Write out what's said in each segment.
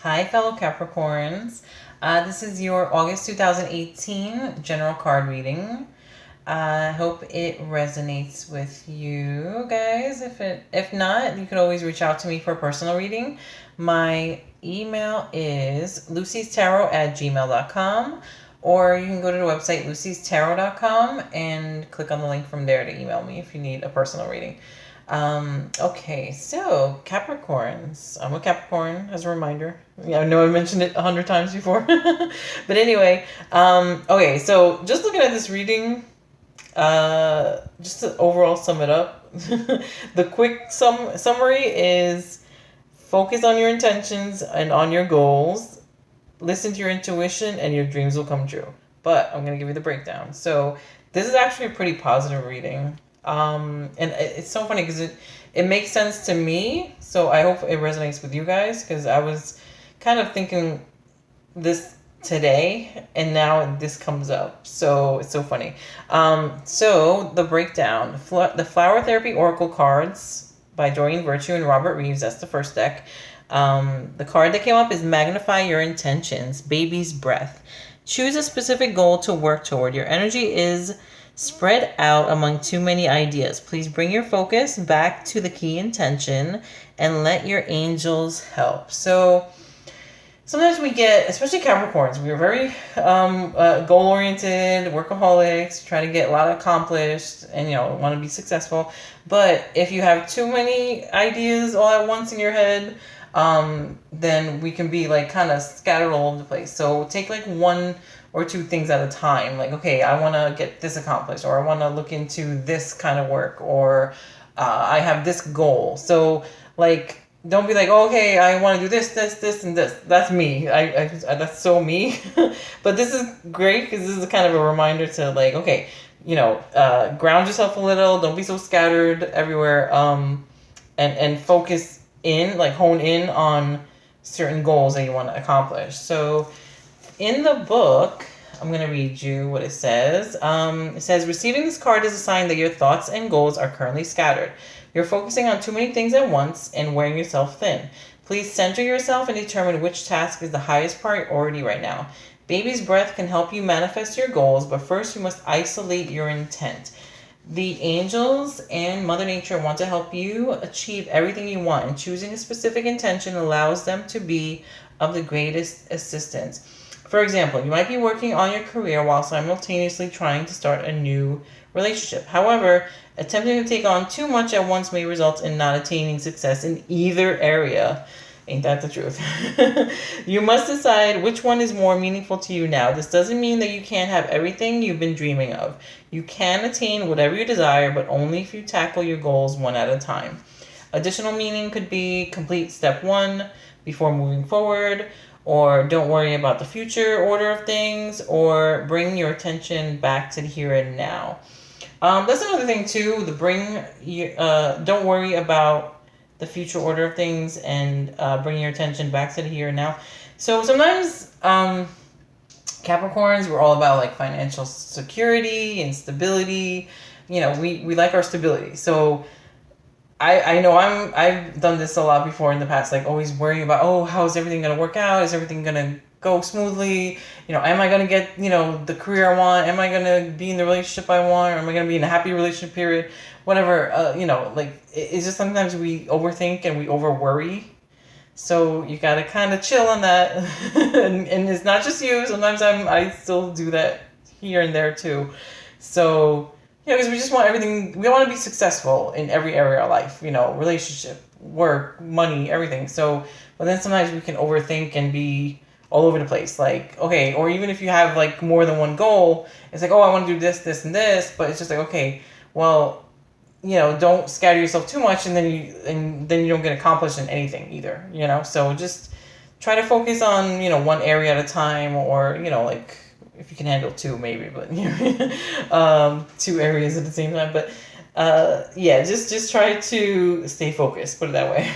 Hi, fellow Capricorns. This is your August 2018 general card reading. I hope it resonates with you guys. If not, you can always reach out to me for a personal reading. My email is lucy'starot@gmail.com, or you can go to the website lucy'starot.com and click on the link from there to email me if you need a personal reading. Okay, so Capricorns. I'm a Capricorn, as a reminder. Yeah, I know I mentioned it 100 times before. But anyway, okay, so just looking at this reading, just to overall sum it up, the quick summary is focus on your intentions and on your goals. Listen to your intuition and your dreams will come true. But I'm going to give you the breakdown. So this is actually a pretty positive reading. And it's so funny because it makes sense to me. So I hope it resonates with you guys, because I was kind of thinking this today and now this comes up. So it's so funny. So the breakdown, the Flower Therapy Oracle cards by Doreen Virtue and Robert Reeves. That's the first deck. The card that came up is Magnify Your Intentions, Baby's Breath. Choose a specific goal to work toward. Your energy is spread out among too many ideas. Please bring your focus back to the key intention and let your angels help. So sometimes we get, especially Capricorns, we're very goal-oriented, workaholics, try to get a lot accomplished and, want to be successful. But if you have too many ideas all at once in your head, then we can be like kind of scattered all over the place. So take like one or two things at a time. Like, okay, I want to get this accomplished, or I want to look into this kind of work, or I have this goal. So like, don't be like, oh, okay, I want to do this, and this. That's me. I that's so me. But this is great because this is kind of a reminder to like, okay, ground yourself a little. Don't be so scattered everywhere. And focus in, like hone in on certain goals that you want to accomplish. So in the book, I'm going to read you what it says. It says, receiving this card is a sign that your thoughts and goals are currently scattered. You're focusing on too many things at once and wearing yourself thin. Please center yourself and determine which task is the highest priority right now. Baby's breath can help you manifest your goals, but first you must isolate your intent. The angels and Mother Nature want to help you achieve everything you want, and choosing a specific intention allows them to be of the greatest assistance. For example, you might be working on your career while simultaneously trying to start a new relationship. However, attempting to take on too much at once may result in not attaining success in either area. Ain't that the truth? You must decide which one is more meaningful to you now. This doesn't mean that you can't have everything you've been dreaming of. You can attain whatever you desire, but only if you tackle your goals one at a time. Additional meaning could be complete step one before moving forward, or don't worry about the future order of things, or bring your attention back to the here and now. That's another thing too. Don't worry about the future order of things, and bring your attention back to the here and now. So sometimes Capricorns, we're all about like financial security and stability. We like our stability. So I know I've done this a lot before in the past, like always worrying about, oh, how is everything going to work out? Is everything going to go smoothly? Am I going to get, the career I want? Am I going to be in the relationship I want? Or am I going to be in a happy relationship period? Whatever, it's just sometimes we overthink and we over worry. So you got to kind of chill on that. and it's not just you. Sometimes I still do that here and there too. So, because we just want everything, we want to be successful in every area of life, relationship, work, money, everything. So, but then sometimes we can overthink and be all over the place. Like, okay, or even if you have like more than one goal, it's like, oh, I want to do this, and this, but it's just like, okay, well, don't scatter yourself too much, and then you don't get accomplished in anything either, So just try to focus on, one area at a time, or, like, if you can handle two, maybe, but two areas at the same time. But just try to stay focused, put it that way.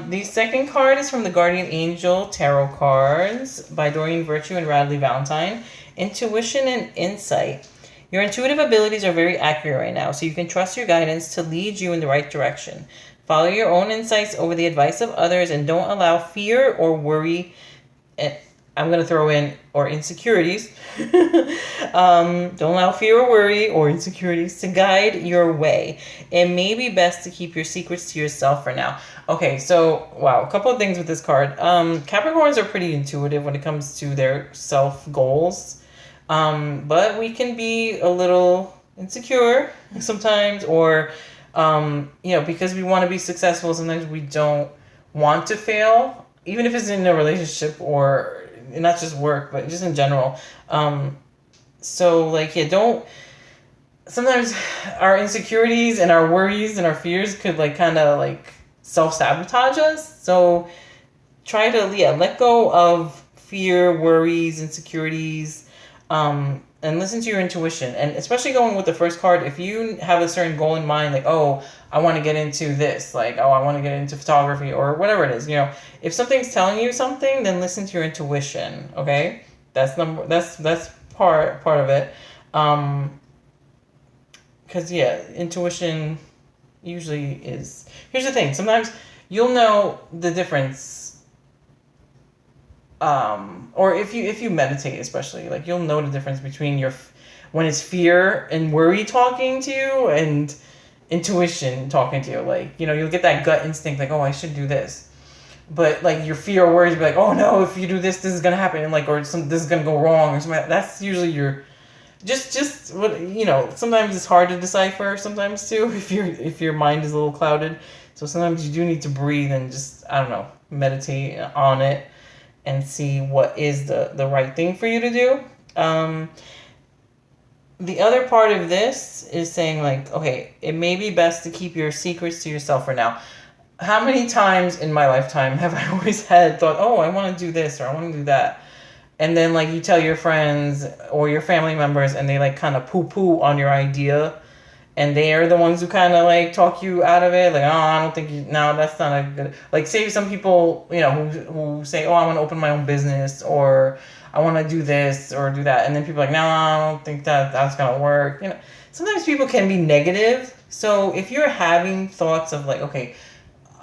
The second card is from the Guardian Angel Tarot cards by Doreen Virtue and Radley Valentine. Intuition and insight. Your intuitive abilities are very accurate right now, so you can trust your guidance to lead you in the right direction. Follow your own insights over the advice of others and don't allow fear or worry. I'm going to throw in or insecurities. Don't allow fear or worry or insecurities to guide your way. It may be best to keep your secrets to yourself for now. Okay, so wow, a couple of things with this card. Capricorns are pretty intuitive when it comes to their self goals, but we can be a little insecure sometimes, or because we want to be successful, sometimes we don't want to fail, even if it's in a relationship or not just work, but just in general. Don't. Sometimes our insecurities and our worries and our fears could self-sabotage us. So try to let go of fear, worries, insecurities, and listen to your intuition. And especially going with the first card, if you have a certain goal in mind, like, oh, I want to get into this, I want to get into photography or whatever it is, if something's telling you something, then listen to your intuition. Okay. That's part of it. Cause intuition usually is, here's the thing. Sometimes you'll know the difference. Or if you meditate, especially, you'll know the difference between when it's fear and worry talking to you and intuition talking to you. You'll get that gut instinct, oh, I should do this. But your fear or worries be oh no, if you do this, this is gonna happen, and this is gonna go wrong or something. That's usually your just what sometimes it's hard to decipher sometimes too if your mind is a little clouded. So sometimes you do need to breathe and just, I don't know, meditate on it and see what is the right thing for you to do. The other part of this is saying okay, it may be best to keep your secrets to yourself for now. How many times in my lifetime have I always had thought, oh, I want to do this or I want to do that, and then you tell your friends or your family members and they kind of poo-poo on your idea, and they are the ones who kind of talk you out of it, oh, I don't think no, that's not a good, say some people who say, oh, I want to open my own business or I want to do this or do that, and then people are no, I don't think that's gonna work. Sometimes people can be negative. So if you're having thoughts of okay,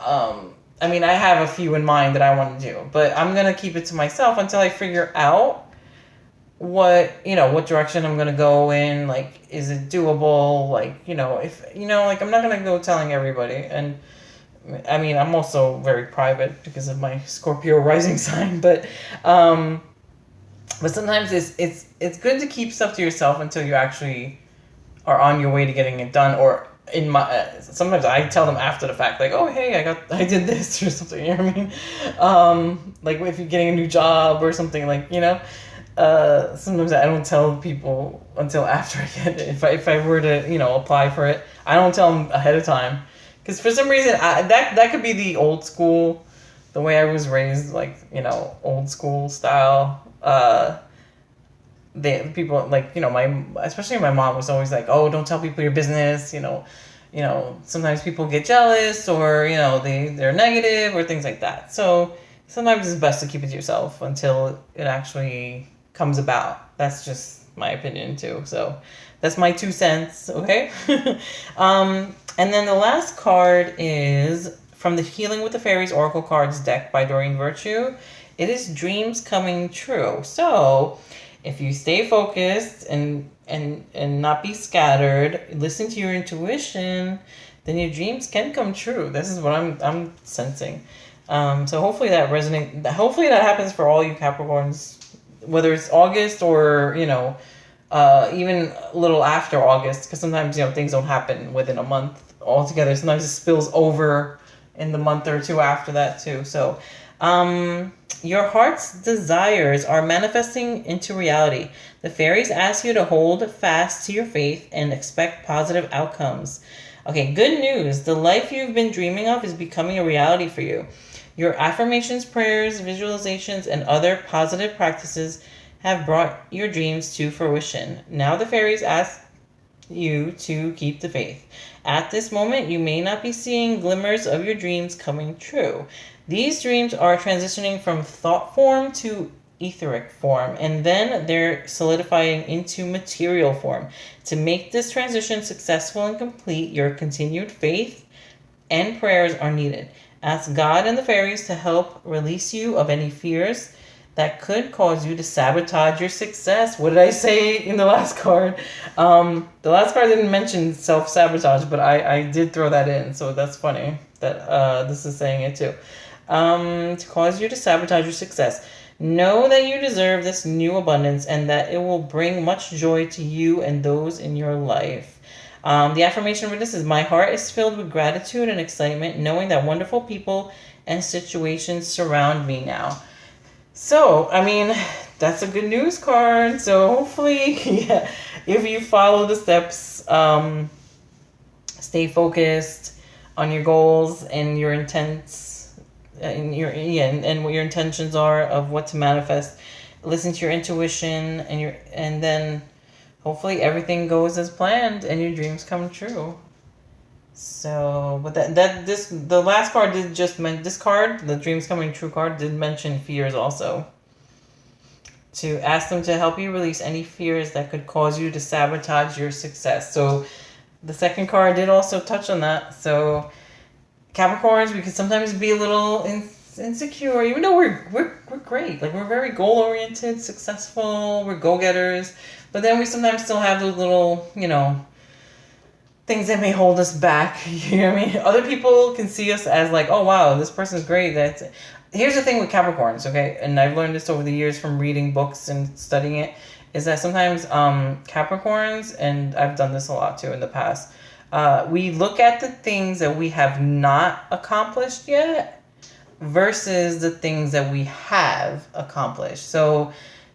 I have a few in mind that I want to do, but I'm going to keep it to myself until I figure out what direction I'm going to go in. Is it doable? If, I'm not going to go telling everybody. And I'm also very private because of my Scorpio rising sign, but sometimes it's good to keep stuff to yourself until you actually are on your way to getting it done. Or sometimes I tell them after the fact, oh, hey, I did this or something, you know what I mean? If you're getting a new job or something, sometimes I don't tell people until after I get it. If I were to, apply for it, I don't tell them ahead of time. Because for some reason, that could be the old school, the way I was raised, old school style. People especially my mom was always oh, don't tell people your business. Sometimes people get jealous or they're negative or things like that. So sometimes it's best to keep it to yourself until it actually comes about. That's just my opinion too. So that's my 2 cents. Okay. And then the last card is from the Healing with the Fairies Oracle Cards deck by Doreen Virtue. It is dreams coming true. So if you stay focused and not be scattered, listen to your intuition, then your dreams can come true. This is what I'm sensing. So hopefully that resonates. Hopefully that happens for all you Capricorns, whether it's August or even a little after August, because sometimes things don't happen within a month altogether. Sometimes it spills over in the month or two after that too. So your heart's desires are manifesting into reality. The fairies ask you to hold fast to your faith and expect positive outcomes. Okay, good news. The life you've been dreaming of is becoming a reality for you. Your affirmations, prayers, visualizations, and other positive practices have brought your dreams to fruition. Now the fairies ask you to keep the faith. At this moment, you may not be seeing glimmers of your dreams coming true. These dreams are transitioning from thought form to etheric form, and then they're solidifying into material form. To make this transition successful and complete, your continued faith and prayers are needed. Ask God and the fairies to help release you of any fears that could cause you to sabotage your success. What did I say in the last card? The last card didn't mention self-sabotage, but I did throw that in, so that's funny that this is saying it too. To cause you to sabotage your success. Know that you deserve this new abundance and that it will bring much joy to you and those in your life. The affirmation for this is, my heart is filled with gratitude and excitement, knowing that wonderful people and situations surround me now. So, I mean, that's a good news card. So hopefully, yeah, if you follow the steps, stay focused on your goals and your intents, and what your intentions are of what to manifest. Listen to your intuition and then hopefully everything goes as planned and your dreams come true. So, but the last card did just this card, the dreams coming true card, did mention fears also. To ask them to help you release any fears that could cause you to sabotage your success. So, the second card did also touch on that. So, Capricorns, we can sometimes be a little insecure, even though we're great. Like, we're very goal oriented, successful, we're go getters. But then we sometimes still have those little, things that may hold us back. You know what I mean? Other people can see us as like, oh wow, this person's great. Here's the thing with Capricorns, okay? And I've learned this over the years from reading books and studying it, is that sometimes Capricorns, and I've done this a lot too in the past, we look at the things that we have not accomplished yet versus the things that we have accomplished. So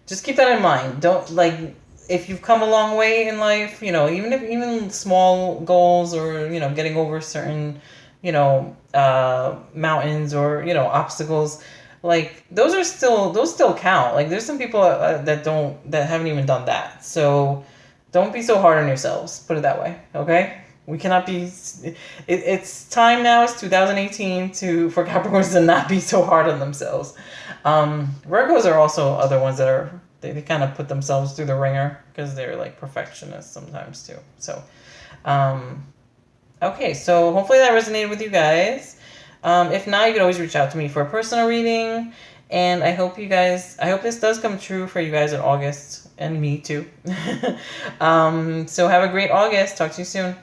just keep that in mind. Don't if you've come a long way in life, even small goals or, getting over certain, mountains or, obstacles, like those still count. Like there's some people that haven't even done that. So don't be so hard on yourselves. Put it that way. Okay. We cannot be, it's time now, it's 2018 for Capricorns to not be so hard on themselves. Virgos are also other ones that are, they kind of put themselves through the ringer because they're like perfectionists sometimes too. So, okay, so hopefully that resonated with you guys. If not, you can always reach out to me for a personal reading. And I hope this does come true for you guys in August, and me too. So have a great August. Talk to you soon.